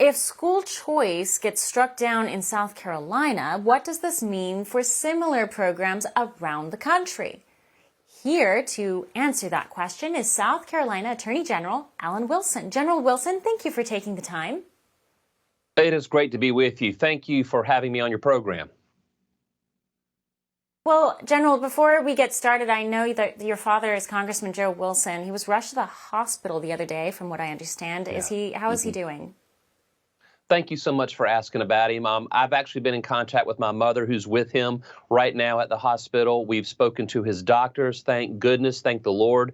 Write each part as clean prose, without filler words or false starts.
if school choice gets struck down in South Carolina, what does this mean for similar programs around the country? Here to answer that question is South Carolina Attorney General Alan Wilson. General Wilson, thank you for taking the time. It is great to be with you. Thank you for having me on your program. Well, General, before we get started, I know that your father is Congressman Joe Wilson. He was rushed to the hospital the other day, from what I understand. Yeah. How is he doing? Thank you so much for asking about him. I've actually been in contact with my mother, who's with him right now at the hospital. We've spoken to his doctors. Thank goodness, thank the Lord,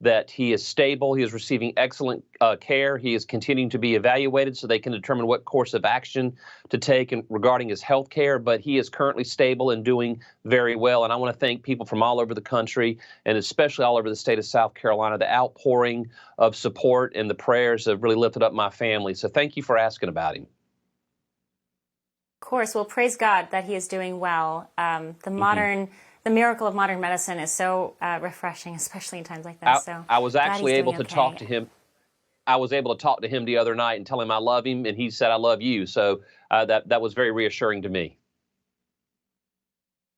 that he is stable. He is receiving excellent care. He is continuing to be evaluated so they can determine what course of action to take regarding his health care. But he is currently stable and doing very well. And I want to thank people from all over the country, and especially all over the state of South Carolina. The outpouring of support and the prayers have really lifted up my family. So thank you for asking about him. Of course. Well, praise God that he is doing well. The miracle of modern medicine is so refreshing, especially in times like this. I was actually able to talk to him. I was able to talk to him the other night and tell him I love him, and he said, I love you. So that was very reassuring to me.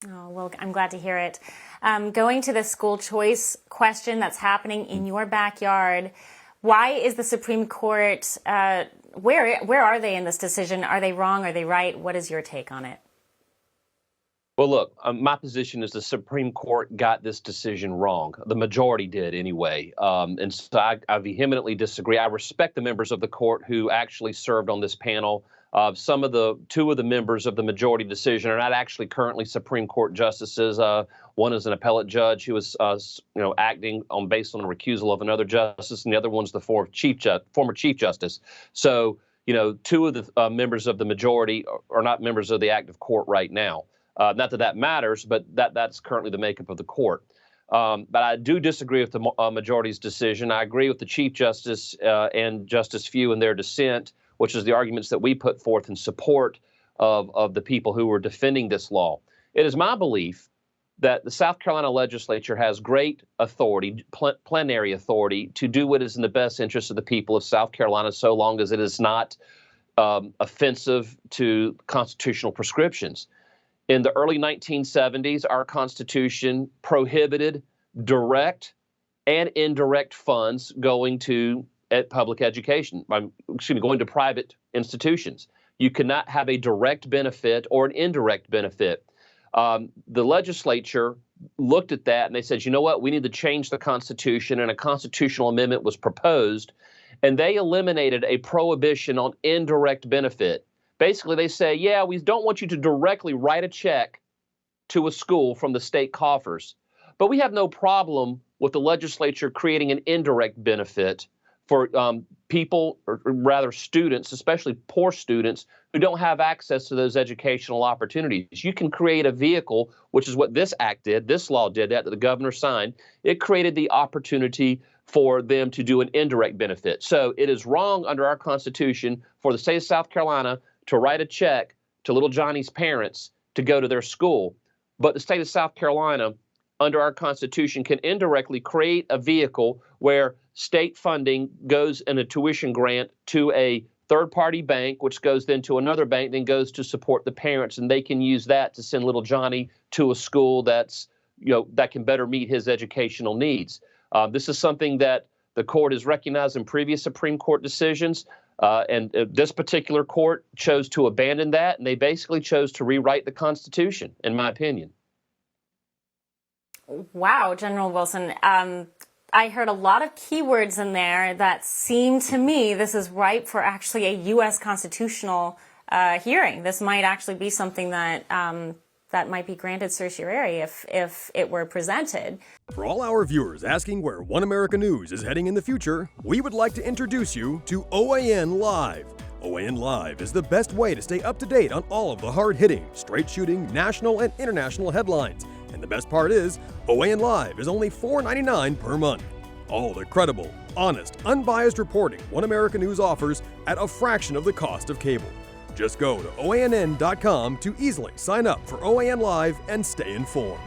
Oh, well, I'm glad to hear it. Going to the school choice question that's happening in your backyard, why is the Supreme Court, where are they in this decision? Are they wrong? Are they right? What is your take on it? Well, look, my position is the Supreme Court got this decision wrong. The majority did anyway. And so I vehemently disagree. I respect the members of the court who actually served on this panel. Two of the members of the majority decision are not actually currently Supreme Court justices. One is an appellate judge who was, acting based on a recusal of another justice, and the other one's the former Chief Justice. So, two of the members of the majority are not members of the active court right now. Not that that matters, but that's currently the makeup of the court. But I do disagree with the majority's decision. I agree with the Chief Justice and Justice Few in their dissent, which is the arguments that we put forth in support of the people who were defending this law. It is my belief that the South Carolina legislature has great authority, plenary authority, to do what is in the best interest of the people of South Carolina, so long as it is not offensive to constitutional prescriptions. In the early 1970s, our Constitution prohibited direct and indirect funds going to public education, going to private institutions. You cannot have a direct benefit or an indirect benefit. The legislature looked at that and they said, you know what, we need to change the Constitution, and a constitutional amendment was proposed, and they eliminated a prohibition on indirect benefit. Basically, they say, yeah, we don't want you to directly write a check to a school from the state coffers, but we have no problem with the legislature creating an indirect benefit for people, or rather students, especially poor students, who don't have access to those educational opportunities. You can create a vehicle, which is what this act did, this law did that the governor signed. It created the opportunity for them to do an indirect benefit. So it is wrong under our Constitution for the state of South Carolina to write a check to little Johnny's parents to go to their school. But the state of South Carolina, under our Constitution, can indirectly create a vehicle where state funding goes in a tuition grant to a third-party bank, which goes then to another bank, then goes to support the parents, and they can use that to send little Johnny to a school that can better meet his educational needs. This is something that the court has recognized in previous Supreme Court decisions. And this particular court chose to abandon that, and they basically chose to rewrite the Constitution, in my opinion. Wow, General Wilson. I heard a lot of keywords in there that seem to me this is ripe for actually a U.S. constitutional hearing. This might actually be something that that might be granted certiorari if it were presented. For all our viewers asking where One America News is heading in the future, we would like to introduce you to OAN Live. OAN Live is the best way to stay up to date on all of the hard-hitting, straight-shooting, national and international headlines. And the best part is, OAN Live is only $4.99 per month. All the credible, honest, unbiased reporting One America News offers at a fraction of the cost of cable. Just go to OANN.com to easily sign up for OAN Live and stay informed.